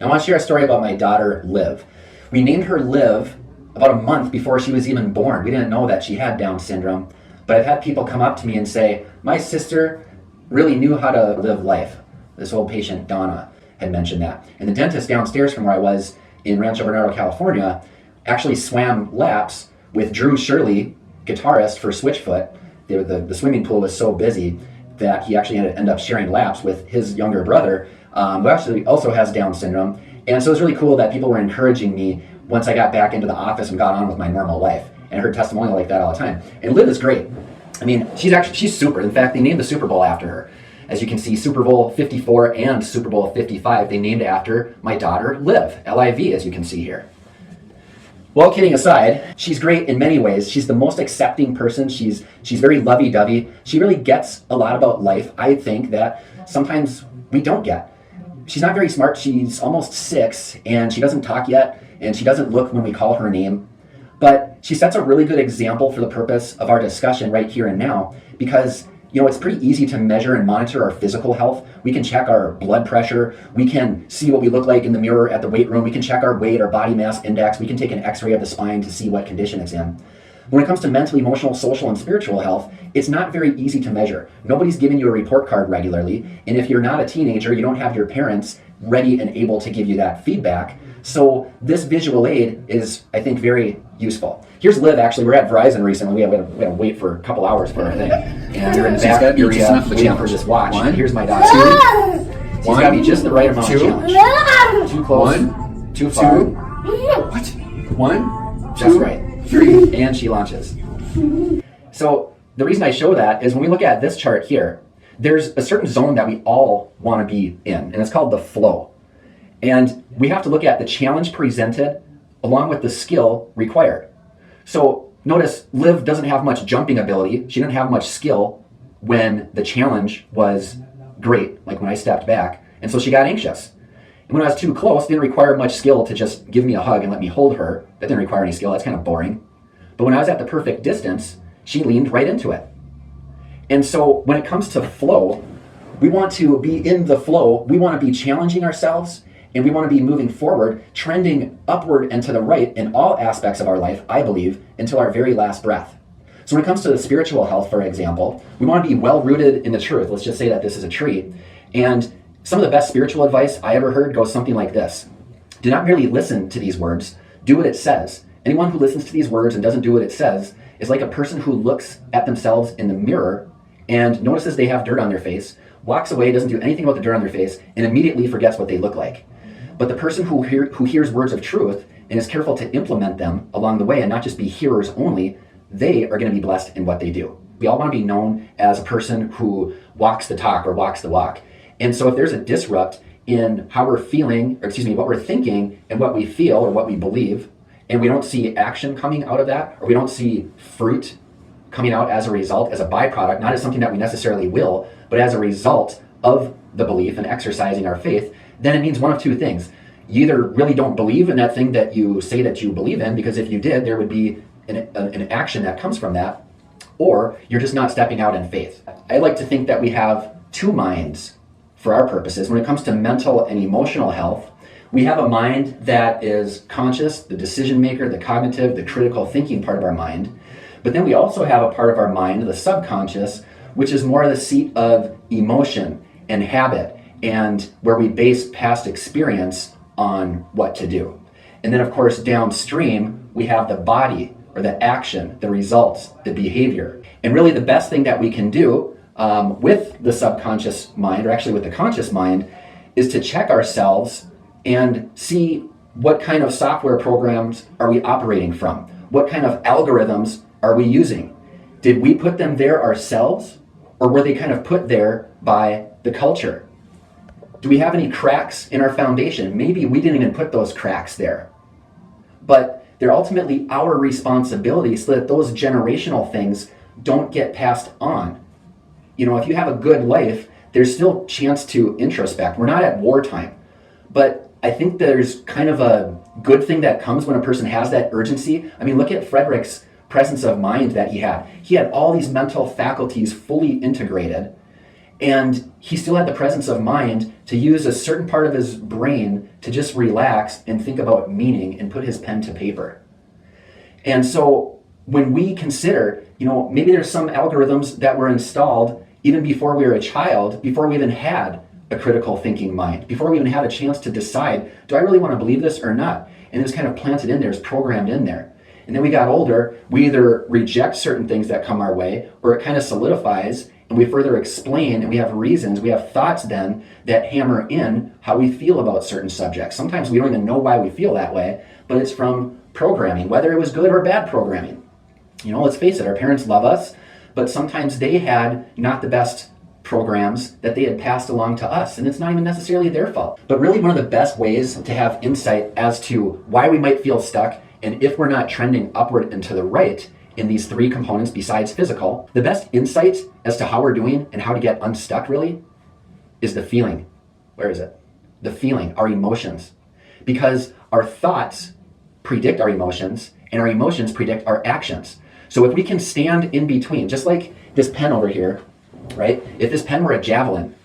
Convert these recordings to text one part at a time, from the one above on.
I want to share a story about my daughter, Liv. We named her Liv about a month before she was even born. We didn't know that she had Down syndrome, but I've had people come up to me and say, my sister really knew how to live life. This old patient, Donna, had mentioned that. And the dentist downstairs from where I was in Rancho Bernardo, California, actually swam laps with Drew Shirley, guitarist for Switchfoot. The swimming pool was so busy that he actually had to end up sharing laps with his younger brother, who actually also has Down syndrome. And so it was really cool that people were encouraging me once I got back into the office and got on with my normal life. And I heard testimonial like that all the time. And Liv is great. I mean, she's super. In fact, they named the Super Bowl after her. As you can see, Super Bowl 54 and Super Bowl 55, they named after my daughter, Liv, L-I-V, as you can see here. Well, kidding aside, she's great in many ways. She's the most accepting person. She's very lovey-dovey. She really gets a lot about life, I think, that sometimes we don't get. She's not very smart. She's almost 6, and she doesn't talk yet, and she doesn't look when we call her name. But she sets a really good example for the purpose of our discussion right here and now, because it's pretty easy to measure and monitor our physical health. We can check our blood pressure. We can see what we look like in the mirror at the weight room. We can check our weight, our body mass index. We can take an x-ray of the spine to see what condition it's in. When it comes to mental, emotional, social, and spiritual health, it's not very easy to measure. Nobody's giving you a report card regularly. And if you're not a teenager, you don't have your parents ready and able to give you that feedback. So this visual aid is, I think, very useful. Here's Liv, actually. We're at Verizon recently. We had to wait for a couple hours for our thing. And we're in the back area waiting for this watch. And here's my daughter. She's got to be just the right amount of challenge. Too close. Too far. What? 1, 2, That's right. 3. And she launches. So the reason I show that is when we look at this chart here, there's a certain zone that we all want to be in, and it's called the flow. And we have to look at the challenge presented along with the skill required. So notice Liv doesn't have much jumping ability. She didn't have much skill when the challenge was great, like when I stepped back. And so she got anxious. And when I was too close, it didn't require much skill to just give me a hug and let me hold her. That didn't require any skill. That's kind of boring. But when I was at the perfect distance, she leaned right into it. And so when it comes to flow, we want to be in the flow. We want to be challenging ourselves. And we want to be moving forward, trending upward and to the right in all aspects of our life, I believe, until our very last breath. So when it comes to the spiritual health, for example, we want to be well-rooted in the truth. Let's just say that this is a tree. And some of the best spiritual advice I ever heard goes something like this. Do not merely listen to these words, do what it says. Anyone who listens to these words and doesn't do what it says is like a person who looks at themselves in the mirror and notices they have dirt on their face, walks away, doesn't do anything about the dirt on their face, and immediately forgets what they look like. But the person who hears words of truth and is careful to implement them along the way and not just be hearers only, they are going to be blessed in what they do. We all want to be known as a person who walks the talk or walks the walk. And so if there's a disrupt in how we're feeling, what we're thinking and what we feel or what we believe, and we don't see action coming out of that, or we don't see fruit coming out as a result, as a byproduct, not as something that we necessarily will, but as a result of the belief and exercising our faith, then it means one of two things. You either really don't believe in that thing that you say that you believe in, because if you did, there would be an action that comes from that, or you're just not stepping out in faith. I like to think that we have two minds for our purposes. When it comes to mental and emotional health, we have a mind that is conscious, the decision maker, the cognitive, the critical thinking part of our mind. But then we also have a part of our mind, the subconscious, which is more the seat of emotion and habit, and where we base past experience on what to do. And then, of course, downstream, we have the body, or the action, the results, the behavior. And really the best thing that we can do with the subconscious mind, or actually with the conscious mind, is to check ourselves and see what kind of software programs are we operating from? What kind of algorithms are we using? Did we put them there ourselves, or were they kind of put there by the culture? Do we have any cracks in our foundation? Maybe we didn't even put those cracks there. But they're ultimately our responsibility so that those generational things don't get passed on. If you have a good life, there's still chance to introspect. We're not at wartime. But I think there's kind of a good thing that comes when a person has that urgency. I mean, look at Frederick's presence of mind that he had. He had all these mental faculties fully integrated, and he still had the presence of mind to use a certain part of his brain to just relax and think about meaning and put his pen to paper. And so when we consider, maybe there's some algorithms that were installed even before we were a child, before we even had a critical thinking mind, before we even had a chance to decide, do I really want to believe this or not? And it was kind of planted in there, it's programmed in there. And then we got older, we either reject certain things that come our way, or it kind of solidifies, and we further explain, and we have reasons, we have thoughts then that hammer in how we feel about certain subjects. Sometimes we don't even know why we feel that way, but it's from programming, whether it was good or bad programming. Let's face it, our parents love us, but sometimes they had not the best programs that they had passed along to us, and it's not even necessarily their fault. But really one of the best ways to have insight as to why we might feel stuck and if we're not trending upward and to the right in these three components besides physical, the best insight as to how we're doing and how to get unstuck really is the feeling. Where is it? The feeling, our emotions. Because our thoughts predict our emotions and our emotions predict our actions. So if we can stand in between, just like this pen over here, right? If this pen were a javelin,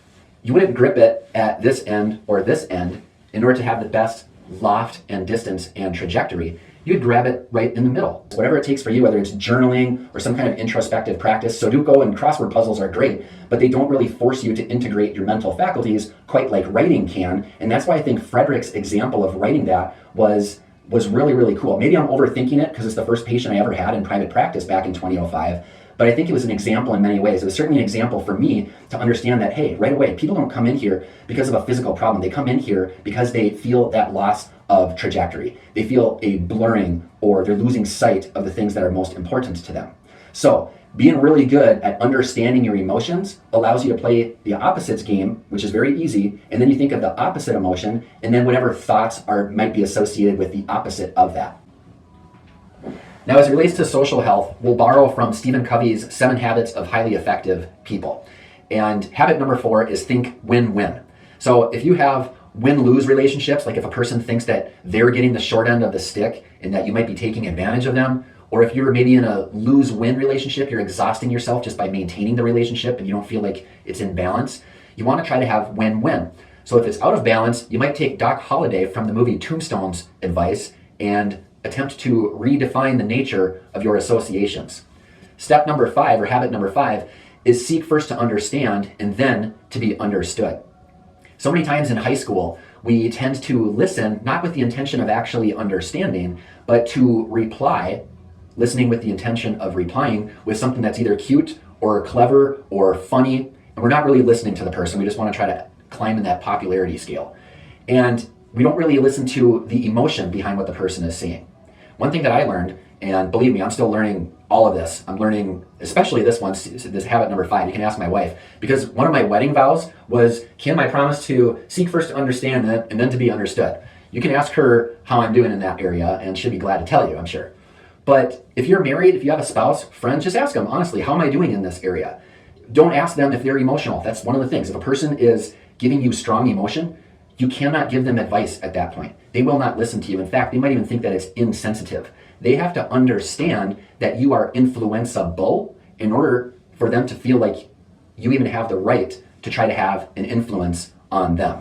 you wouldn't grip it at this end or this end in order to have the best loft and distance and trajectory. You'd grab it right in the middle. Whatever it takes for you, whether it's journaling or some kind of introspective practice. Sudoku and crossword puzzles are great, but they don't really force you to integrate your mental faculties quite like writing can. And that's why I think Frederick's example of writing that was really, really cool. Maybe I'm overthinking it because it's the first patient I ever had in private practice back in 2005. But I think it was an example in many ways. It was certainly an example for me to understand that, hey, right away, people don't come in here because of a physical problem. They come in here because they feel that loss of trajectory. They feel a blurring or they're losing sight of the things that are most important to them. So being really good at understanding your emotions allows you to play the opposites game, which is very easy. And then you think of the opposite emotion and then whatever thoughts might be associated with the opposite of that. Now, as it relates to social health, we'll borrow from Stephen Covey's 7 Habits of Highly Effective People. And habit number 4 is think win-win. So if you have win-lose relationships, like if a person thinks that they're getting the short end of the stick and that you might be taking advantage of them, or if you're maybe in a lose-win relationship, you're exhausting yourself just by maintaining the relationship and you don't feel like it's in balance, you want to try to have win-win. So if it's out of balance, you might take Doc Holliday from the movie Tombstone's advice and attempt to redefine the nature of your associations. Step number 5, or habit number 5, is seek first to understand and then to be understood. So many times in high school, we tend to listen not with the intention of actually understanding, but to reply, listening with the intention of replying with something that's either cute or clever or funny, and we're not really listening to the person. We just want to try to climb in that popularity scale. And we don't really listen to the emotion behind what the person is saying. One thing that I learned, and believe me, I'm still learning all of this. I'm learning, especially this one, this habit number 5. You can ask my wife, because one of my wedding vows was, Kim, I promise to seek first to understand and then to be understood. You can ask her how I'm doing in that area, and she'll be glad to tell you, I'm sure. But if you're married, if you have a spouse, friends, just ask them, honestly, how am I doing in this area? Don't ask them if they're emotional. That's one of the things. If a person is giving you strong emotion, you cannot give them advice at that point. They will not listen to you. In fact, they might even think that it's insensitive. They have to understand that you are influenceable in order for them to feel like you even have the right to try to have an influence on them.